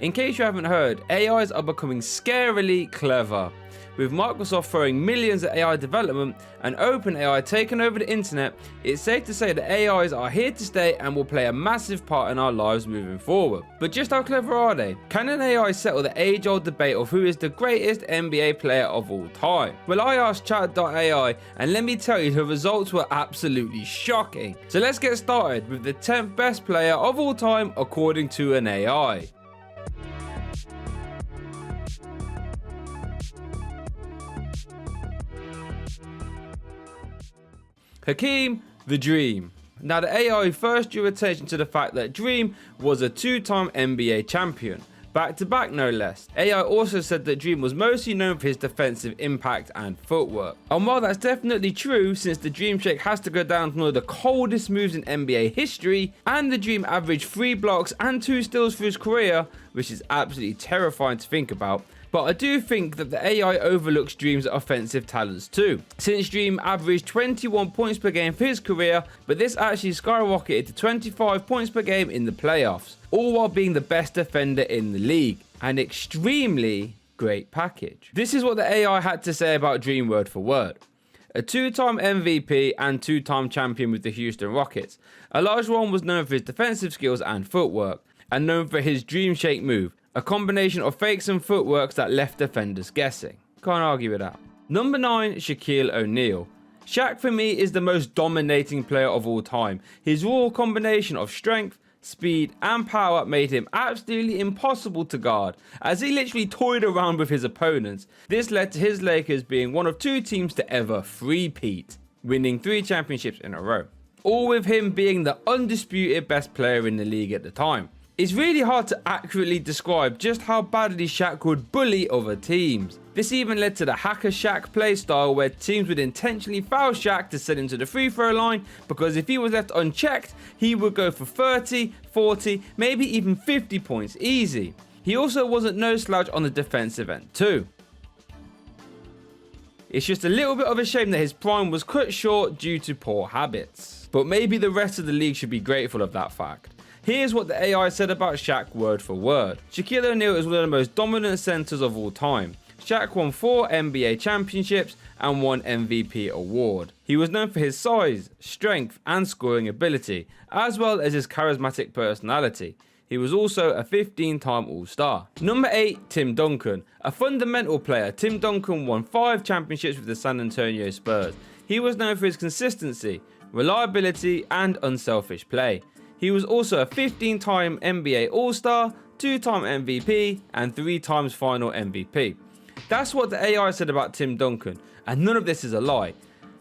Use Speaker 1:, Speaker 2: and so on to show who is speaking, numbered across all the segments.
Speaker 1: In case you haven't heard, AIs are becoming scarily clever. With Microsoft throwing millions at AI development and OpenAI taking over the internet, it's safe to say that AIs are here to stay and will play a massive part in our lives moving forward. But just how clever are they? Can an AI settle the age-old debate of who is the greatest NBA player of all time? Well, I asked chat.ai and let me tell you the results were absolutely shocking. So let's get started with the 10th best player of all time according to an AI. Hakeem the Dream. Now, the AI first drew attention to the fact that Dream was a 2-time NBA champion, back-to-back no less. AI also said that Dream was mostly known for his defensive impact and footwork. And while that's definitely true, since the Dream Shake has to go down to one of the coldest moves in NBA history, and the Dream averaged 3 blocks and 2 steals for his career, which is absolutely terrifying to think about. But I do think that the AI overlooks Dream's offensive talents too, since Dream averaged 21 points per game for his career, but this actually skyrocketed to 25 points per game in the playoffs, all while being the best defender in the league. An extremely great package. This is what the AI had to say about Dream word for word. A 2-time MVP and 2-time champion with the Houston Rockets. Olajuwon was known for his defensive skills and footwork, and known for his Dream Shake move, a combination of fakes and footworks that left defenders guessing. Can't argue with that. Number 9, Shaquille O'Neal. Shaq for me is the most dominating player of all time. His raw combination of strength, speed and power made him absolutely impossible to guard, as he literally toyed around with his opponents. This led to his Lakers being one of 2 teams to ever three-peat, winning 3 championships in a row, all with him being the undisputed best player in the league at the time. It's really hard to accurately describe just how badly Shaq would bully other teams. This even led to the Hacker Shaq playstyle, where teams would intentionally foul Shaq to send him to the free throw line, because if he was left unchecked, he would go for 30, 40, maybe even 50 points easy. He also wasn't no slouch on the defensive end too. It's just a little bit of a shame that his prime was cut short due to poor habits. But maybe the rest of the league should be grateful of that fact. Here's what the AI said about Shaq word for word. Shaquille O'Neal is one of the most dominant centers of all time. Shaq won 4 NBA championships and 1 MVP award. He was known for his size, strength and scoring ability, as well as his charismatic personality. He was also a 15-time All-Star. Number 8, Tim Duncan. A fundamental player, Tim Duncan won 5 championships with the San Antonio Spurs. He was known for his consistency, reliability and unselfish play. He was also a 15-time NBA All-Star, 2-time MVP, and 3 times Final MVP. That's what the AI said about Tim Duncan, and none of this is a lie.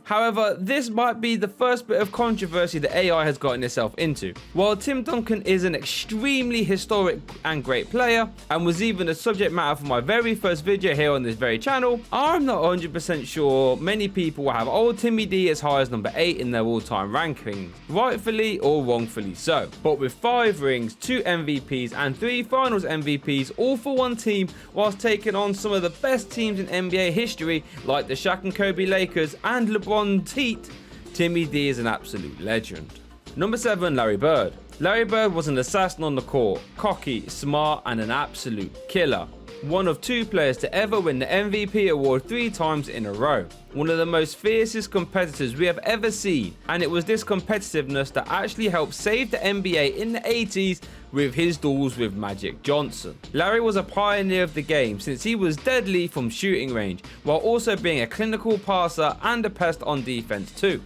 Speaker 1: However, this might be the first bit of controversy the AI has gotten itself into. While Tim Duncan is an extremely historic and great player, and was even the subject matter for my very first video here on this very channel, I'm not 100% sure many people will have old Timmy D as high as number 8 in their all-time rankings, rightfully or wrongfully so. But with 5 rings, 2 MVPs and 3 finals MVPs all for one team, whilst taking on some of the best teams in NBA history like the Shaq and Kobe Lakers and LeBron Heat, Timmy D is an absolute legend. Number 7, Larry Bird. Larry Bird was an assassin on the court, cocky, smart and an absolute killer. One of 2 players to ever win the MVP award 3 times in a row. One of the most fiercest competitors we have ever seen, and it was this competitiveness that actually helped save the NBA in the 80s with his duels with Magic Johnson. Larry was a pioneer of the game since he was deadly from shooting range, while also being a clinical passer and a pest on defense too.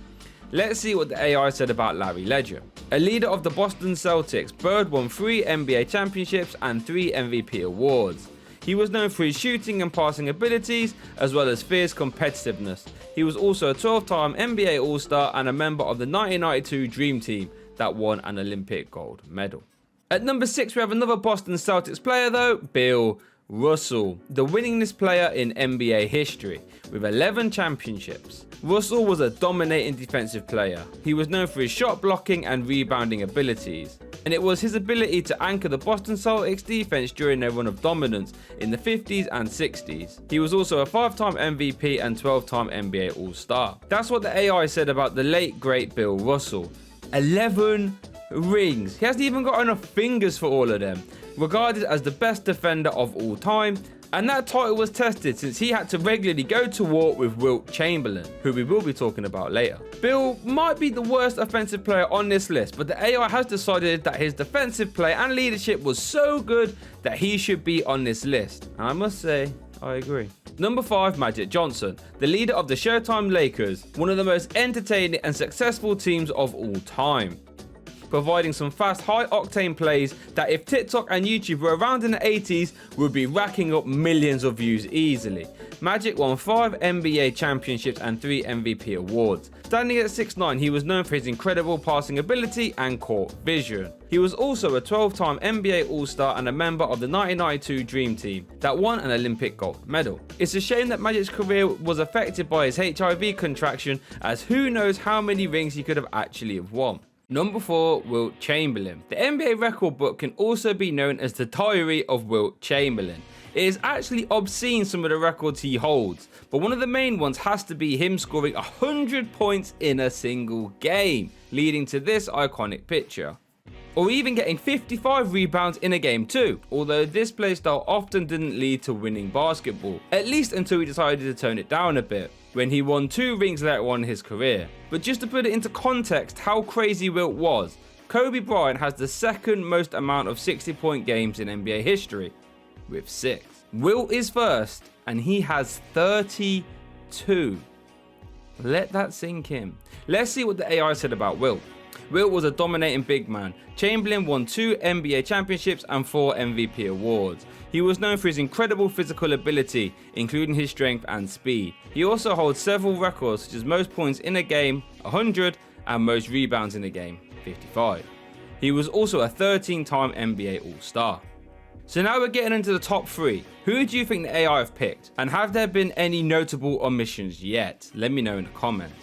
Speaker 1: Let's see what the AI said about Larry Ledger. A leader of the Boston Celtics, Bird won 3 NBA championships and 3 MVP awards. He was known for his shooting and passing abilities, as well as fierce competitiveness. He was also a 12-time NBA All-Star and a member of the 1992 Dream Team that won an Olympic gold medal. At number 6, we have another Boston Celtics player though, Bill Russell, the winningest player in NBA history, with 11 championships. Russell was a dominating defensive player. He was known for his shot blocking and rebounding abilities, and it was his ability to anchor the Boston Celtics defense during their run of dominance in the 50s and 60s. He was also a 5-time MVP and 12-time NBA All-Star. That's what the AI said about the late great Bill Russell. 11 rings. He hasn't even got enough fingers for all of them. regarded as the best defender of all time, and that title was tested since he had to regularly go to war with Wilt Chamberlain, who we will be talking about later. Bill might be the worst offensive player on this list, but the AI has decided that his defensive play and leadership was so good that he should be on this list, and I must say, I agree. Number 5, Magic Johnson, the leader of the Showtime Lakers, one of the most entertaining and successful teams of all time, providing some fast, high-octane plays that if TikTok and YouTube were around in the 80s would be racking up millions of views easily. Magic won 5 NBA championships and 3 MVP awards. Standing at 6'9", he was known for his incredible passing ability and court vision. He was also a 12-time NBA All-Star and a member of the 1992 Dream Team that won an Olympic gold medal. It's a shame that Magic's career was affected by his HIV contraction, as who knows how many rings he could have actually have won. Number 4, Wilt Chamberlain. The NBA record book can also be known as the Diary of Wilt Chamberlain. It is actually obscene, some of the records he holds, but one of the main ones has to be him scoring 100 points in a single game, leading to this iconic picture. Or even getting 55 rebounds in a game too, although this playstyle often didn't lead to winning basketball, at least until he decided to tone it down a bit, when he won 2 rings later on in his career. But just to put it into context how crazy Wilt was, Kobe Bryant has the second most amount of 60-point games in NBA history, with 6. Wilt is first, and he has 32. Let that sink in. Let's see what the AI said about Wilt. Wilt was a dominating big man. Chamberlain won 2 NBA championships and 4 MVP awards. He was known for his incredible physical ability, including his strength and speed. He also holds several records, such as most points in a game, 100, and most rebounds in a game, 55. He was also a 13-time NBA All-Star. So now we're getting into the top 3. Who do you think the AI have picked? And have there been any notable omissions yet? Let me know in the comments.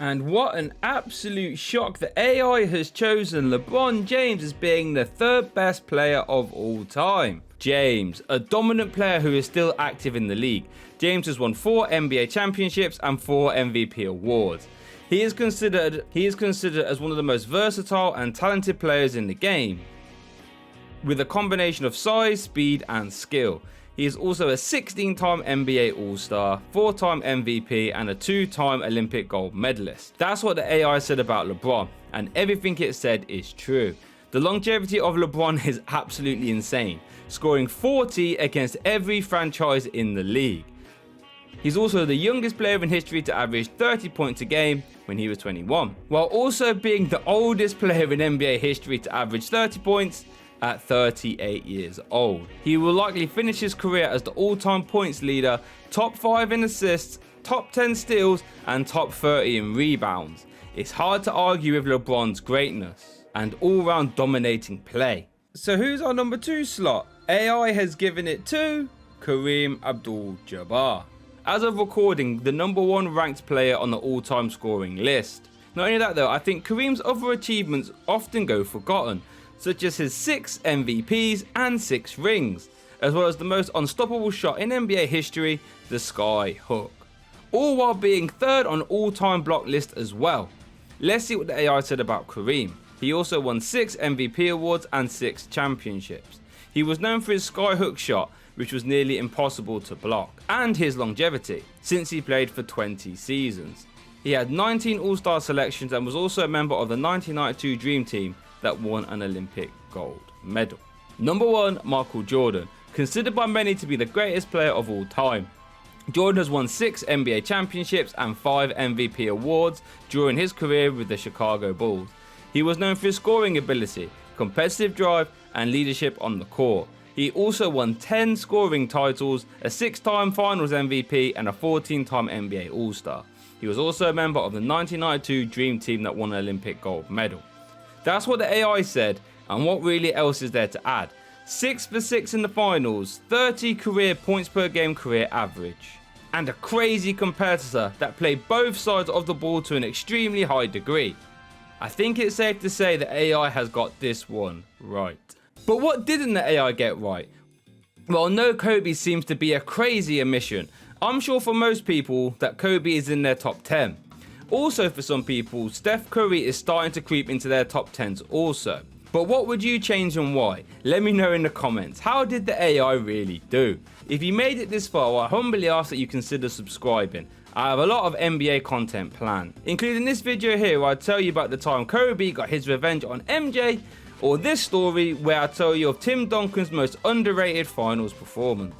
Speaker 1: And what an absolute shock, the AI has chosen LeBron James as being the 3rd best player of all time. James, a dominant player who is still active in the league. James has won 4 NBA championships and 4 MVP awards. He is considered as one of the most versatile and talented players in the game, with a combination of size, speed and skill. He is also a 16-time NBA All-Star, 4-time MVP and a 2-time Olympic gold medalist. That's what the AI said about LeBron, and everything it said is true. The longevity of LeBron is absolutely insane, scoring 40 against every franchise in the league. He's also the youngest player in history to average 30 points a game when he was 21, while also being the oldest player in NBA history to average 30 points at 38 years old. He will likely finish his career as the all-time points leader, top 5 in assists, top 10 steals, and top 30 in rebounds. It's hard to argue with LeBron's greatness and all-round dominating play. So who's our number 2 slot? AI has given it to Kareem Abdul-Jabbar. As of recording, the number 1 ranked player on the all-time scoring list. Not only that though, I think Kareem's other achievements often go forgotten, such as his 6 MVPs and 6 rings, as well as the most unstoppable shot in NBA history, the sky hook. All while being 3rd on all-time block list as well. Let's see what the AI said about Kareem. He also won 6 MVP awards and 6 championships. He was known for his sky hook shot, which was nearly impossible to block, and his longevity, since he played for 20 seasons. He had 19 All-Star selections and was also a member of the 1992 Dream Team that won an Olympic gold medal. Number 1, Michael Jordan, considered by many to be the greatest player of all time. Jordan has won 6 NBA championships and 5 MVP awards during his career with the Chicago Bulls. He was known for his scoring ability, competitive drive, and leadership on the court. He also won 10 scoring titles, a 6-time Finals MVP, and a 14-time NBA All-Star. He was also a member of the 1992 Dream Team that won an Olympic gold medal. That's what the AI said, and what really else is there to add? 6 for 6 in the finals, 30 career points per game career average, and a crazy competitor that played both sides of the ball to an extremely high degree. I think it's safe to say that AI has got this one right. But what didn't the AI get right? Well, no Kobe seems to be a crazy omission. I'm sure for most people that Kobe is in their top 10. Also for some people, Steph Curry is starting to creep into their top 10s also. But what would you change and why? Let me know in the comments. How did the AI really do? If you made it this far, I humbly ask that you consider subscribing. I have a lot of NBA content planned, including this video here where I tell you about the time Kobe got his revenge on MJ, or this story where I tell you of Tim Duncan's most underrated finals performance.